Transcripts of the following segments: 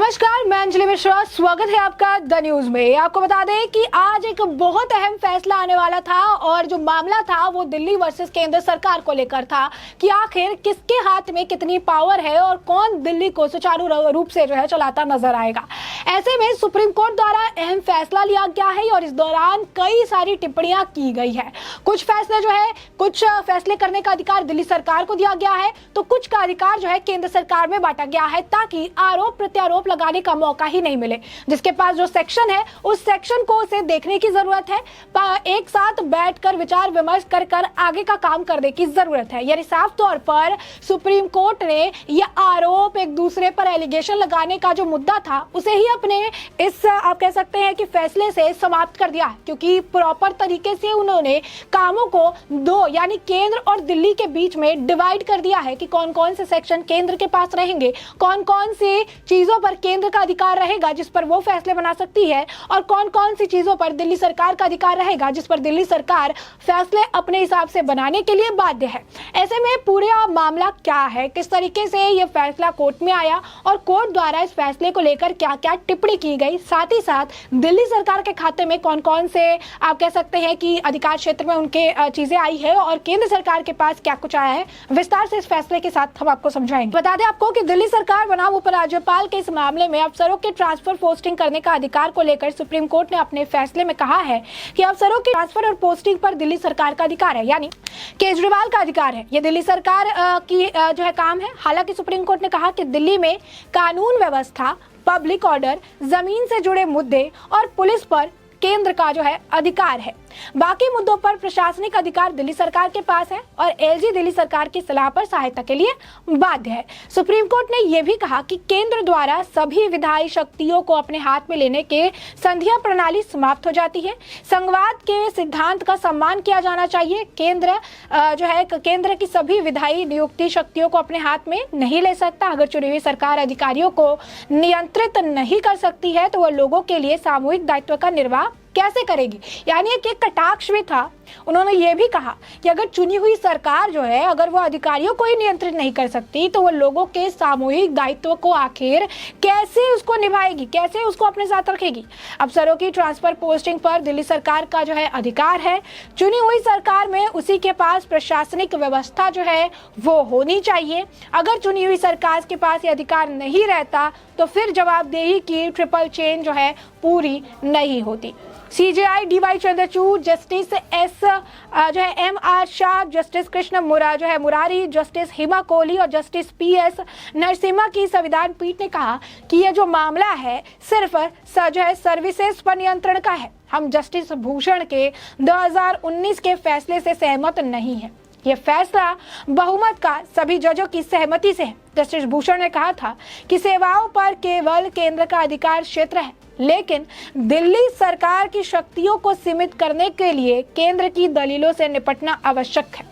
नमस्कार, मैं अंजलि मिश्रा। स्वागत है आपका द न्यूज में। आपको बता दें कि आज एक बहुत अहम फैसला आने वाला था और जो मामला था वो दिल्ली वर्सेस केंद्र सरकार को लेकर था कि आखिर किसके हाथ में कितनी पावर है और कौन दिल्ली को सुचारू रूप से जो है चलाता नजर आएगा। ऐसे में सुप्रीम कोर्ट द्वारा अहम फैसला लिया गया है और इस दौरान कई सारी टिप्पणियां की गई है। कुछ फैसले करने का अधिकार दिल्ली सरकार को दिया गया है तो कुछ का अधिकार जो है केंद्र सरकार में बांटा गया है ताकि आरोप प्रत्यारोप लगाने का मौका ही नहीं मिले। जिसके पास जो सेक्शन है उस सेक्शन को उसे देखने की जरूरत है, एक साथ बैठकर विचार विमर्श कर आगे का काम करने की जरूरत है। यानी साफ तौर पर सुप्रीम कोर्ट ने यह आरोप एक दूसरे पर एलिगेशन लगाने का जो मुद्दा था उसे ही अपने इस आप कह सकते हैं कि फैसले से समाप्त कर दिया, क्योंकि प्रॉपर तरीके से उन्होंने कामों को दो यानी केंद्र और दिल्ली के बीच में डिवाइड कर दिया है कि कौन कौन से सेक्शन केंद्र के पास रहेंगे, कौन कौन सी चीजों पर केंद्र का अधिकार रहेगा जिस पर वो फैसले बना सकती है और कौन कौन सी चीजों पर दिल्ली सरकार का अधिकार रहेगा जिस पर दिल्ली सरकार फैसले अपने हिसाब से बनाने के लिए बाध्य है। ऐसे में पूरा मामला क्या है, किस तरीके से ये फैसला कोर्ट में आया और कोर्ट द्वारा इस फैसले को लेकर क्या क्या टिप्पणी की गई, साथ ही साथ दिल्ली सरकार के खाते में कौन कौन से आप कह सकते हैं कि अधिकार क्षेत्र में उनके चीजें आई है और केंद्र सरकार के पास क्या कुछ आया है, विस्तार से इस फैसले के साथ हम आपको समझाएंगे। बता दें आपको कि दिल्ली सरकार बनाम उपराज्यपाल के इस मामले में अफसरों के ट्रांसफर पोस्टिंग करने का अधिकार को लेकर सुप्रीम कोर्ट ने अपने फैसले में कहा है कि अफसरों के ट्रांसफर और पोस्टिंग पर दिल्ली सरकार का अधिकार है, यानी केजरीवाल का अधिकार है। ये दिल्ली सरकार की जो है काम है। हालांकि सुप्रीम कोर्ट ने कहा कि दिल्ली में कानून व्यवस्था, पब्लिक ऑर्डर, जमीन से जुड़े मुद्दे और पुलिस पर केंद्र का जो है अधिकार है। बाकी मुद्दों पर प्रशासनिक अधिकार दिल्ली सरकार के पास है और एलजी दिल्ली सरकार की सलाह पर सहायता के लिए बाध्य है। सुप्रीम कोर्ट ने यह भी कहा कि केंद्र द्वारा सभी विधायी शक्तियों को अपने हाथ में लेने के संधिया प्रणाली समाप्त हो जाती है। संघवाद के सिद्धांत का सम्मान किया जाना चाहिए। केंद्र की सभी विधायी नियुक्ति शक्तियों को अपने हाथ में नहीं ले सकता। अगर चुनी हुई सरकार अधिकारियों को नियंत्रित नहीं कर सकती है तो वह लोगों के लिए सामूहिक दायित्व का निर्वाह कैसे करेगी। यानी एक कटाक्ष भी था। उन्होंने ये भी कहा कि अगर चुनी हुई सरकार जो है अगर वो अधिकारियों को ही नियंत्रित नहीं कर सकती तो वो लोगों के सामूहिक दायित्व को आखिर कैसे उसको निभाएगी, कैसे उसको अपने साथ रखेगी। अफसरों की ट्रांसफर पोस्टिंग पर दिल्ली सरकार का जो है अधिकार है। चुनी हुई सरकार में उसी के पास प्रशासनिक व्यवस्था जो है वो होनी चाहिए। अगर चुनी हुई सरकार के पास ये अधिकार नहीं रहता तो फिर जवाबदेही की ट्रिपल चेन जो है पूरी नहीं होती। CJI D Y Chandrachud, justice M R. Shah, justice Krishna Murari, justice Hima Kohli और जस्टिस पी.एस. नरसिम्हा की संविधान पीठ ने कहा कि यह जो मामला है सिर्फ सर्विसेज पर नियंत्रण का है। हम जस्टिस भूषण के 2019 के फैसले से सहमत नहीं है। यह फैसला बहुमत का सभी जजों की सहमति से है। जस्टिस भूषण ने कहा था कि सेवाओं पर केवल केंद्र का अधिकार क्षेत्र है, लेकिन दिल्ली सरकार की शक्तियों को सीमित करने के लिए केंद्र की दलीलों से निपटना आवश्यक है।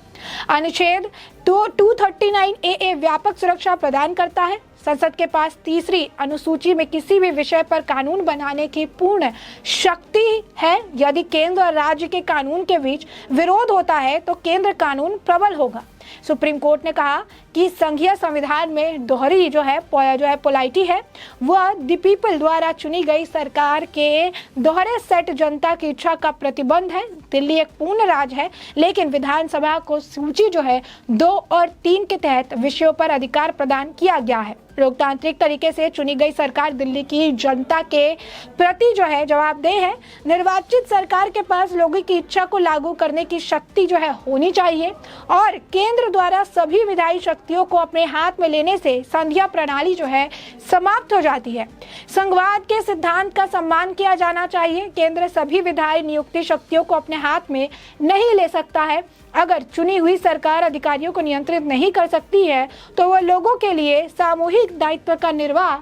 अनुच्छेद 239A व्यापक सुरक्षा प्रदान करता है। संसद के पास तीसरी अनुसूची में किसी भी विषय पर कानून बनाने की पूर्ण शक्ति है। यदि केंद्र और राज्य के कानून के बीच विरोध होता है तो केंद्र कानून प्रबल होगा। सुप्रीम कोर्ट ने कहा कि संघीय संविधान में दोहरी जो है पोलाइटी है, वह द पीपल द्वारा चुनी गई सरकार के दोहरे सेट जनता की इच्छा का प्रतिबंध है। दिल्ली एक पूर्ण राज्य है, लेकिन विधानसभा को सूची जो है 2 और 3 के तहत विषयों पर अधिकार प्रदान किया गया है। लोकतांत्रिक तरीके से चुनी गई सरकार दिल्ली की जनता के प्रति जो है जवाबदेह है। निर्वाचित सरकार के पास लोगों की इच्छा को लागू करने की शक्ति जो है होनी चाहिए और केंद्र द्वारा सभी विधायी शक्तियों को अपने हाथ में लेने से संधिया प्रणाली जो है समाप्त हो जाती है। संघवाद के सिद्धांत का सम्मान किया जाना चाहिए। केंद्र सभी विधायी नियुक्ति शक्तियों को अपने हाथ में नहीं ले सकता है। अगर चुनी हुई सरकार अधिकारियों को नियंत्रित नहीं कर सकती है तो वह लोगों के लिए सामूहिक दायित्व का निर्वाह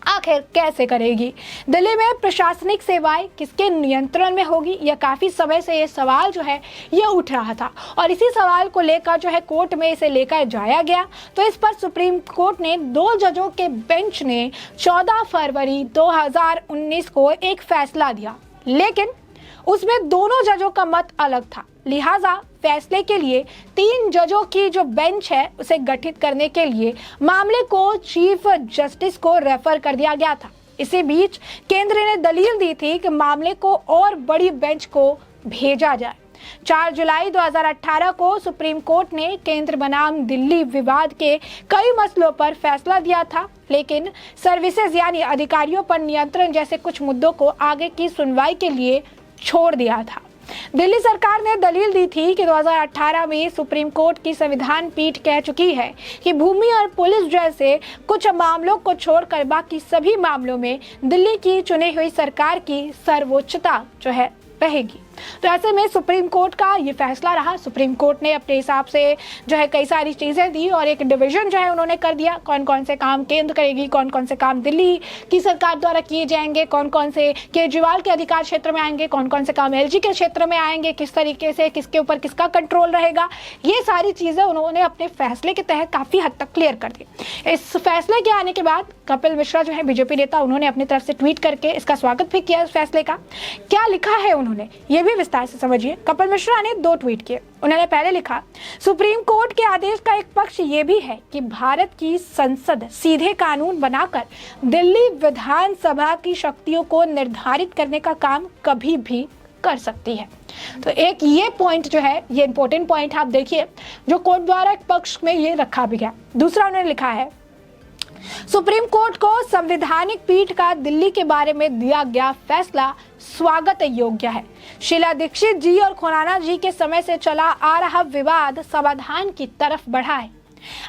आखिर कैसे करेगी। दिल्ली में प्रशासनिक सेवाएं किसके नियंत्रण में होगी, यह काफी समय से ये सवाल जो है ये उठ रहा था और इसी सवाल को लेकर जो है कोर्ट में इसे लेकर जाया गया। तो इस पर सुप्रीम कोर्ट ने 2 जजों के बेंच ने 14 फरवरी 2019 को एक फैसला दिया, लेकिन उसमें दोनों जजों का मत अलग था। लिहाजा फैसले के लिए 3 जजों की जो बेंच है उसे गठित करने के लिए मामले को चीफ जस्टिस को रेफर कर दिया गया था। इसी बीच केंद्र ने दलील दी थी कि मामले को और बड़ी बेंच को भेजा जाए। 4 जुलाई 2018 को सुप्रीम कोर्ट ने केंद्र बनाम दिल्ली विवाद के कई मसलों पर फैसला दिया था, लेकिन सर्विसेज यानी अधिकारियों पर नियंत्रण जैसे कुछ मुद्दों को आगे की सुनवाई के लिए छोड़ दिया था। दिल्ली सरकार ने दलील दी थी कि 2018 में सुप्रीम कोर्ट की संविधान पीठ कह चुकी है कि भूमि और पुलिस जैसे कुछ मामलों को छोड़कर बाकी सभी मामलों में दिल्ली की चुनी हुई सरकार की सर्वोच्चता जो है रहेगी। तो ऐसे में सुप्रीम कोर्ट का ये फैसला रहा। सुप्रीम कोर्ट ने अपने हिसाब से जो है कई सारी चीज़ें दी और एक डिवीजन जो है उन्होंने कर दिया, कौन कौन से काम केंद्र करेगी, कौन कौन से काम दिल्ली की सरकार द्वारा किए जाएंगे, कौन कौन से केजरीवाल के अधिकार क्षेत्र में आएंगे, कौन कौन से काम एलजी के क्षेत्र में आएंगे, किस तरीके से किसके ऊपर किसका कंट्रोल रहेगा। ये सारी चीज़ें उन्होंने अपने फैसले के तहत काफ़ी हद तक क्लियर कर दी। इस फैसले के आने के बाद कपिल मिश्रा जो है बीजेपी नेता, उन्होंने अपनी तरफ से ट्वीट करके इसका स्वागत भी किया। इस फैसले का क्या लिखा है उन्होंने ये भी विस्तार से समझिए। कपिल मिश्रा ने 2 ट्वीट किए। उन्होंने पहले लिखा, सुप्रीम कोर्ट के आदेश का एक पक्ष ये भी है कि भारत की संसद सीधे कानून बनाकर दिल्ली विधानसभा की शक्तियों को निर्धारित करने का काम कभी भी कर सकती है। तो एक ये पॉइंट जो है, ये इंपॉर्टेंट पॉइंट आप देखिए जो कोर्ट द्वारा एक पक्ष में ये रखा भी गया। दूसरा उन्होंने लिखा है, सुप्रीम कोर्ट को संवैधानिक पीठ का दिल्ली के बारे में दिया गया फैसला स्वागत योग्य है। शीला दीक्षित जी और खुराना जी के समय से चला आ रहा विवाद समाधान की तरफ बढ़ा है।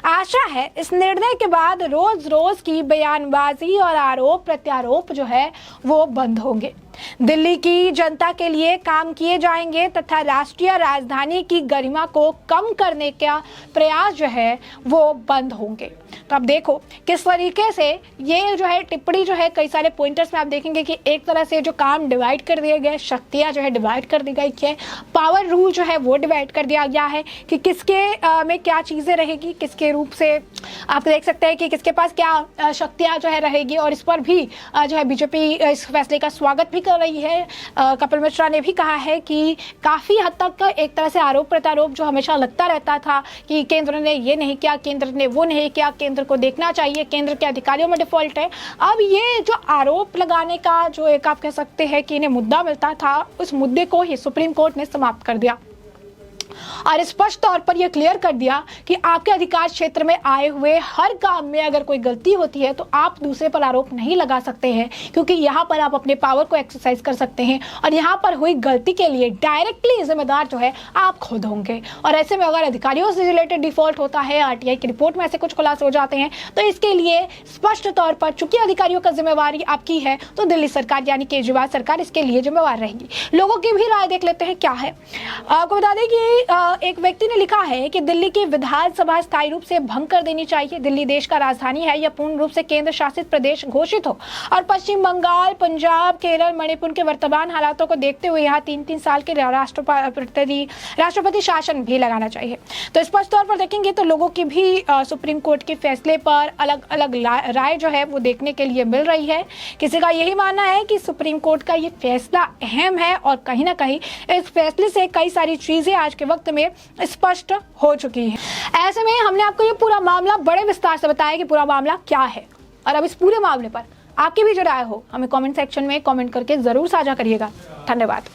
आशा है इस निर्णय के बाद रोज रोज की बयानबाजी और आरोप प्रत्यारोप जो है वो बंद होंगे, दिल्ली की जनता के लिए काम किए जाएंगे तथा राष्ट्रीय राजधानी की गरिमा को कम करने का प्रयास जो है वो बंद होंगे। तो आप देखो किस तरीके से ये जो है टिप्पणी जो है कई सारे पॉइंटर्स में आप देखेंगे कि एक तरह से जो काम डिवाइड कर दिए गए, शक्तियां जो है डिवाइड कर दी गई है, पावर रूल जो है वो डिवाइड कर दिया गया है कि किसके में क्या चीज़ें रहेगी, किसके रूप से आप देख सकते हैं कि किसके पास क्या शक्तियाँ जो है रहेगी। और इस पर भी जो है बीजेपी इस फैसले का स्वागत भी कर रही है। कपिल मिश्रा ने भी कहा है कि काफ़ी हद तक एक तरह से आरोप प्रत्यारोप जो हमेशा लगता रहता था कि केंद्र ने ये नहीं किया, केंद्र ने वो नहीं किया, केंद्र को देखना चाहिए, केंद्र के अधिकारियों में डिफॉल्ट है। अब ये जो आरोप लगाने का जो एक आप कह सकते हैं कि इन्हें मुद्दा मिलता था, उस मुद्दे को ही सुप्रीम कोर्ट ने समाप्त कर दिया और स्पष्ट तौर पर यह क्लियर कर दिया कि आपके अधिकार क्षेत्र में आए हुए हर काम में अगर कोई गलती होती है तो आप दूसरे पर आरोप नहीं लगा सकते हैं, क्योंकि यहाँ पर आप अपने पावर को एक्सरसाइज कर सकते हैं और यहाँ पर हुई गलती के लिए डायरेक्टली जिम्मेदार जो है आप खुद होंगे। और ऐसे में अगर अधिकारियों से रिलेटेड डिफॉल्ट होता है, आरटीआई की रिपोर्ट में ऐसे कुछ खुलासे हो जाते हैं, तो इसके लिए स्पष्ट तौर पर चूंकि अधिकारियों का जिम्मेवारी आपकी है तो दिल्ली सरकार यानी केजरीवाल सरकार इसके लिए जिम्मेवार रहेगी। लोगों की भी राय देख लेते हैं क्या है। आपको बता दें कि एक व्यक्ति ने लिखा है कि दिल्ली की विधानसभा स्थायी रूप से भंग कर देनी चाहिए। दिल्ली देश का राजधानी है या पूर्ण रूप से केंद्र शासित प्रदेश घोषित हो और पश्चिम बंगाल, पंजाब, केरल, मणिपुर के वर्तमान हालातों को देखते हुए यहाँ 3-3 साल के राष्ट्रपति शासन भी लगाना चाहिए। तो स्पष्ट तौर पर देखेंगे तो लोगों की भी सुप्रीम कोर्ट के फैसले पर अलग अलग राय जो है वो देखने के लिए मिल रही है। किसी का यही मानना है कि सुप्रीम कोर्ट का ये फैसला अहम है और कहीं ना कहीं इस फैसले से कई सारी चीजें आज के वक्त में स्पष्ट हो चुकी है। ऐसे में हमने आपको ये पूरा मामला बड़े विस्तार से बताया कि पूरा मामला क्या है और अब इस पूरे मामले पर आपकी भी जो राय हो हमें कमेंट सेक्शन में कमेंट करके जरूर साझा करिएगा। धन्यवाद।